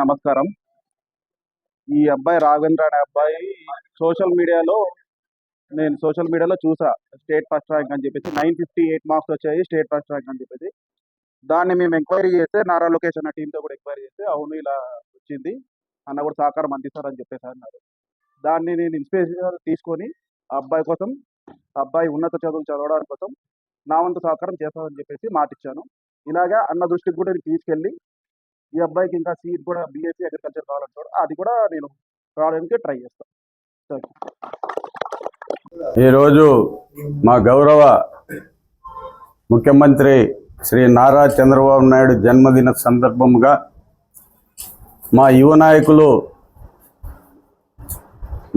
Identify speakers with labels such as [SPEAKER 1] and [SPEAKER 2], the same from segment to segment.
[SPEAKER 1] నమస్కారం. ఈ అబ్బాయి రాఘవేంద్ర అనే అబ్బాయి నేను సోషల్ మీడియాలో చూసా. స్టేట్ ఫస్ట్ ర్యాంక్ అని చెప్పేసి 958 మార్క్స్ వచ్చాయి, స్టేట్ ఫస్ట్ ర్యాంక్ అని చెప్పేసి. దాన్ని మేము ఎంక్వైరీ చేస్తే, నారా లోకేష్ అన్న టీంతో కూడా ఎంక్వైరీ చేస్తే, అవును ఇలా వచ్చింది అన్న కూడా సహకారం అందిస్తారని చెప్పేసి అన్నారు. దాన్ని నేను ఇన్స్పిరేషన్ తీసుకొని ఆ అబ్బాయి కోసం, ఆ అబ్బాయి ఉన్నత చదువులు చదవడానికి కోసం నా వంతు సహకారం చేస్తానని చెప్పేసి మాటిచ్చాను. ఇలాగా అన్న దృష్టికి కూడా నేను తీసుకెళ్ళి ఈ అబ్బాయికి ఇంకా సీట్ కూడా బీఎస్సీ అగ్రికల్చర్ కావాలంటాడు, అది కూడా నేను రావడానికి ట్రై చేస్తాను.
[SPEAKER 2] ఈరోజు మా గౌరవ ముఖ్యమంత్రి శ్రీ నారా చంద్రబాబు నాయుడు జన్మదిన సందర్భంగా మా యువ నాయకులు,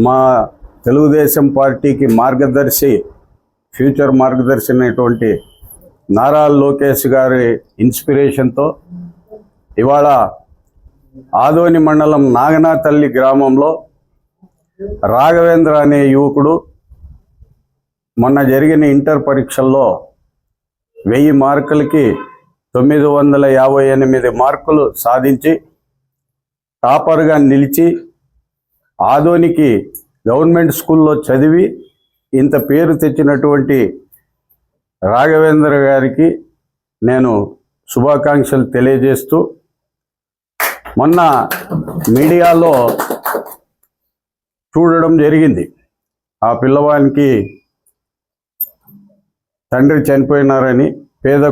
[SPEAKER 2] మా తెలుగుదేశం పార్టీకి మార్గదర్శి, ఫ్యూచర్ మార్గదర్శి అయినటువంటి నారా లోకేష్ గారి ఇన్స్పిరేషన్తో ఇవాళ ఆదోని మండలం నాగనాతల్లి గ్రామంలో రాఘవేంద్ర అనే యువకుడు మొన్న జరిగిన ఇంటర్ పరీక్షల్లో 1000 మార్కులకి 958 మార్కులు సాధించి టాపర్గా నిలిచి ఆదోనికి గవర్నమెంట్ స్కూల్లో చదివి ఇంత పేరు తెచ్చినటువంటి రాఘవేంద్ర గారికి నేను శుభాకాంక్షలు తెలియజేస్తూ, మొన్న మీడియాలో చూడడం జరిగింది. ఆ పిల్లవానికి తండ్రి చనిపోయినారని, పేద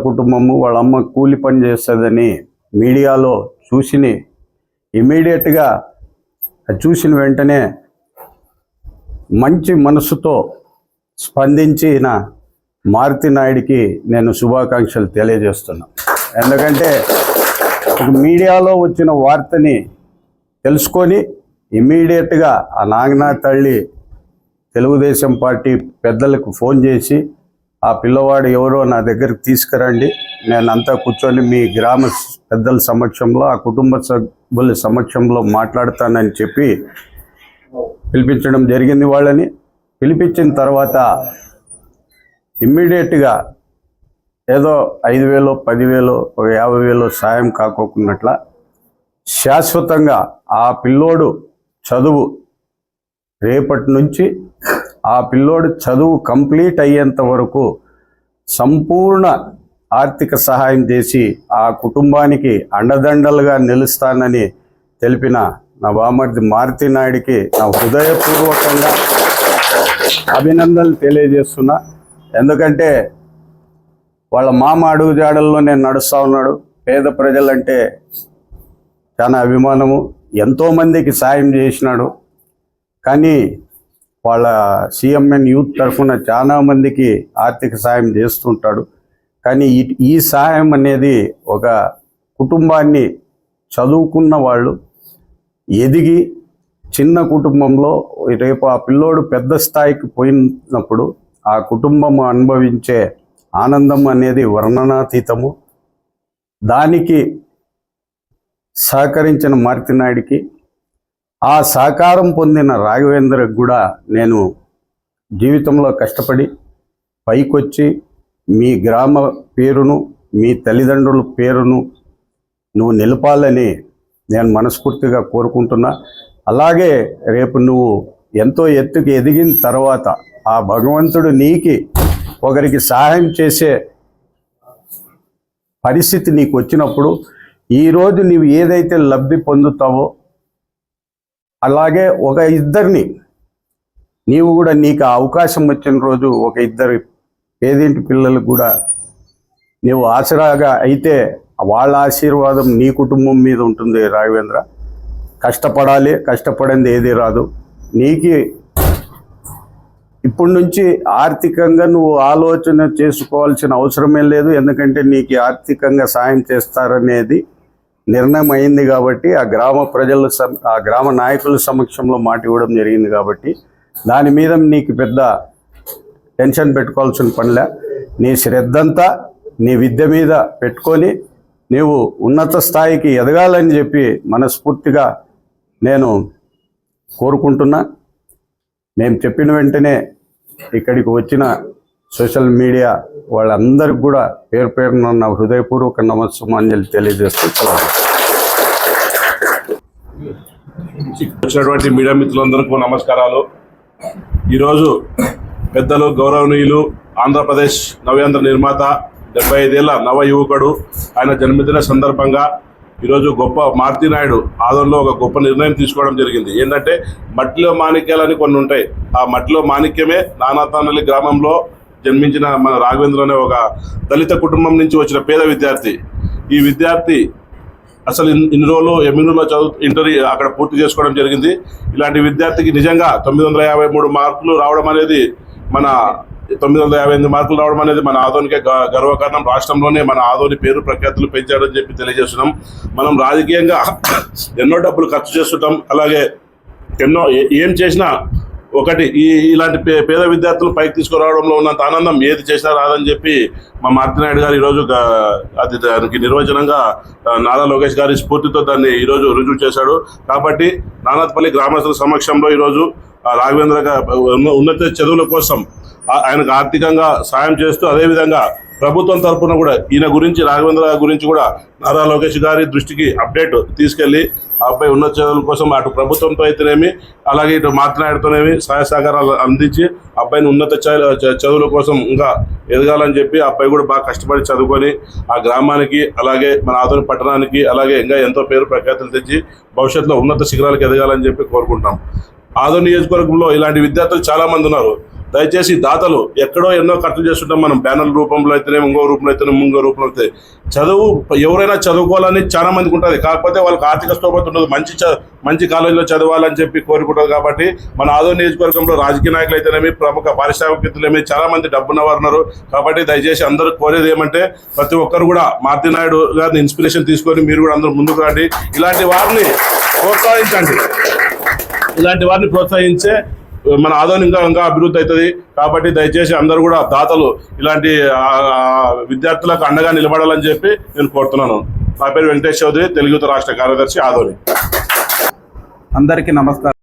[SPEAKER 2] కుటుంబము, వాళ్ళ అమ్మ కూలి పని చేస్తుందని మీడియాలో ఇమీడియట్గా చూసిన వెంటనే మంచి మనసుతో స్పందించిన మారుతి నాయుడికి నేను శుభాకాంక్షలు తెలియజేస్తున్నాను. ఎందుకంటే మీడియాలో వచ్చిన వార్తని తెలుసుకొని ఇమీడియట్గా ఆ నాగనాతల్లి తెలుగుదేశం పార్టీ పెద్దలకు ఫోన్ చేసి, ఆ పిల్లవాడు ఎవరో నా దగ్గరికి తీసుకురండి, నేను అంతా కూర్చొని మీ గ్రామ పెద్దల సమక్షంలో, ఆ కుటుంబ సభ్యుల సమక్షంలో మాట్లాడతానని చెప్పి పిలిపించడం జరిగింది. వాళ్ళని పిలిపించిన తర్వాత ఇమ్మీడియట్గా ఏదో 5,000, 10,000, 50,000 సాయం కాకోకున్నట్ల శాశ్వతంగా ఆ పిల్లోడు చదువు, రేపటి నుంచి ఆ పిల్లోడు చదువు కంప్లీట్ అయ్యేంత వరకు సంపూర్ణ ఆర్థిక సహాయం చేసి ఆ కుటుంబానికి అండదండలుగా నిలుస్తానని తెలిపిన నా బామర్ది మారుతి నాయుడికి నా హృదయపూర్వకంగా అభినందనలు తెలియజేస్తున్నా. ఎందుకంటే వాళ్ళ మామ అడుగుజాడల్లో నేను నడుస్తూ ఉన్నాడు. పేద ప్రజలంటే చాలా అభిమానము, ఎంతోమందికి సాయం చేసినాడు. కానీ వాళ్ళ సిఎంఎన్ యూత్ తరఫున చాలా మందికి ఆర్థిక సాయం చేస్తుంటాడు. కానీ ఈ సహాయం అనేది ఒక కుటుంబాన్ని, చదువుకున్న వాళ్ళు ఎదిగి చిన్న కుటుంబంలో రేపు ఆ పిల్లోడు పెద్ద స్థాయికి పోయినప్పుడు ఆ కుటుంబం అనుభవించే ఆనందం అనేది వర్ణనాతీతము. దానికి సహకరించిన మారుతి నాయుడికి, ఆ సహకారం పొందిన రాఘవేంద్రకు కూడా నేను జీవితంలో కష్టపడి పైకొచ్చి మీ గ్రామ పేరును, మీ తల్లిదండ్రుల పేరును నువ్వు నిలపాలని నేను మనస్ఫూర్తిగా కోరుకుంటున్నా. అలాగే రేపు నువ్వు ఎంతో ఎత్తుకు ఎదిగిన తర్వాత ఆ భగవంతుడు నీకి ఒకరికి సహాయం చేసే పరిస్థితి నీకు వచ్చినప్పుడు, ఈరోజు నీవు ఏదైతే లబ్ధి పొందుతావో అలాగే ఒక ఇద్దరిని నీవు కూడా, నీకు ఆ అవకాశం వచ్చిన రోజు ఒక ఇద్దరు పేదింటి పిల్లలకు కూడా నీవు ఆసరాగా అయితే వాళ్ళ ఆశీర్వాదం నీ కుటుంబం మీద ఉంటుంది. రాఘవేంద్ర, కష్టపడాలి, కష్టపడింది ఏది రాదు. నీకు ఇప్పటి నుంచి ఆర్థికంగా నువ్వు ఆలోచన చేసుకోవాల్సిన అవసరమే లేదు. ఎందుకంటే నీకు ఆర్థికంగా సాయం చేస్తారనేది నిర్ణయం అయింది కాబట్టి, ఆ గ్రామ నాయకుల సమక్షంలో మాట ఇవ్వడం జరిగింది కాబట్టి దాని మీద నీకు పెద్ద టెన్షన్ పెట్టుకోవాల్సిన పనిలే. నీ శ్రద్ధంతా నీ విద్య మీద పెట్టుకొని నీవు ఉన్నత స్థాయికి ఎదగాలని చెప్పి మనస్ఫూర్తిగా నేను కోరుకుంటున్నా. మేము చెప్పిన వెంటనే ఇక్కడికి వచ్చిన సోషల్ మీడియా వాళ్ళందరికీ కూడా పేరు పేరున నా హృదయపూర్వక నమస్సుమాంజలి తెలియజేస్తూ
[SPEAKER 3] వచ్చినటువంటి మీడియా మిత్రులందరికీ నమస్కారాలు. ఈరోజు పెద్దలు గౌరవనీయులు ఆంధ్రప్రదేశ్ నవ్యాంధ్ర నిర్మాత 75 ఏళ్ల నవ యువకుడు ఆయన జన్మదిన సందర్భంగా ఈరోజు గొప్ప మారుతినాయుడు ఆదరణలో ఒక గొప్ప నిర్ణయం తీసుకోవడం జరిగింది. ఏంటంటే మట్టిలో మాణిక్యాలని కొన్ని ఉంటాయి. ఆ మట్టిలో మాణిక్యమే నానాతానల్లి గ్రామంలో జన్మించిన మన రాఘవేంద్ర అనే ఒక దళిత కుటుంబం నుంచి వచ్చిన పేద విద్యార్థి. ఈ విద్యార్థి అసలు ఇన్ని రోజులు ఎమ్మినూరులో ఇంటర్ అక్కడ పూర్తి చేసుకోవడం జరిగింది. ఇలాంటి విద్యార్థికి నిజంగా 953 మార్కులు రావడం అనేది మన 958 మార్కులు రావడం అనేది మన ఆదోనికే గర్వకారణం. రాష్ట్రంలోనే మన ఆదోని పేరు ప్రఖ్యాతులు పెంచాడని చెప్పి తెలియజేస్తున్నాం. మనం రాజకీయంగా ఎన్నో డబ్బులు ఖర్చు చేస్తుంటాం. అలాగే ఎన్నో ఏం చేసినా ఒకటి ఇలాంటి పేద విద్యార్థులు పైకి తీసుకురావడంలో ఉన్నంత ఆనందం ఏది చేసినా రాదని చెప్పి మా మారుతినాయుడు గారు ఈరోజు అది దానికి నిర్వచనంగా నారా లోకేష్ గారి స్ఫూర్తితో దాన్ని ఈరోజు రుజువు చేశాడు. కాబట్టి నానాత్పల్లి గ్రామస్తుల సమక్షంలో ఈరోజు రాఘవేంద్ర ఉన్నత చదువుల కోసం ఆయనకు ఆర్థికంగా సాయం చేస్తూ అదేవిధంగా ప్రభుత్వం తరఫున కూడా ఈయన గురించి రాఘవేంద్ర గురించి కూడా నారా లోకేష్ గారి దృష్టికి అప్డేట్ తీసుకెళ్లి ఆ అబ్బాయి ఉన్నత చదువుల కోసం అటు ప్రభుత్వంతో అయితేనేమి అలాగే ఇటు మాట్లాడుతూనేమి సహాయ సహకారాలు అందించి అబ్బాయిని ఉన్నత చదువుల కోసం ఇంకా ఎదగాలని చెప్పి ఆ అబ్బాయి కూడా బాగా కష్టపడి చదువుకొని ఆ గ్రామానికి అలాగే మన ఆదోని పట్టణానికి అలాగే ఇంకా ఎంతో పేరు ప్రఖ్యాతులు తెచ్చి భవిష్యత్తులో ఉన్నత శిఖరాలకు ఎదగాలని చెప్పి కోరుకుంటున్నాం. ఆదోని నియోజకవర్గంలో ఇలాంటి విద్యార్థులు చాలా మంది ఉన్నారు. దయచేసి దాతలు ఎక్కడో ఎన్నో ఖర్చు చేస్తుంటాం. మనం బ్యానర్ రూపంలో అయితేనే ఇంకో రూపంలో అయితేనే ఇంకో రూపంలో అయితే చదువు ఎవరైనా చదువుకోవాలని చాలా మందికి ఉంటుంది. కాకపోతే వాళ్ళకి ఆర్థిక స్తోమత ఉండదు. మంచి కాలేజీలో చదవాలని చెప్పి కోరుకుంటారు. కాబట్టి మన ఆదోని నియోజకవర్గంలో రాజకీయ నాయకులు అయితేనేమి ప్రముఖ పారిశ్రామికవేత్తలేమి చాలా మంది డబ్బున్నవారు ఉన్నారు. కాబట్టి దయచేసి అందరూ కోరేది ఏమంటే ప్రతి ఒక్కరు కూడా మారుతినాయుడు గారిని ఇన్స్పిరేషన్ తీసుకొని మీరు కూడా అందరూ ముందుకు రండి. ఇలాంటి వారిని ప్రోత్సహించే మన ఆదోని ఇంకా అభివృద్ధి అవుతుంది. కాబట్టి దయచేసి అందరూ కూడా దాతలు ఇలాంటి విద్యార్థులకు అండగా నిలబడాలని చెప్పి నేను కోరుతున్నాను. నా పేరు వెంకటేష్ చౌదరి, తెలుగు రాష్ట్ర కార్యదర్శి, ఆదోని.
[SPEAKER 1] అందరికీ నమస్కారం.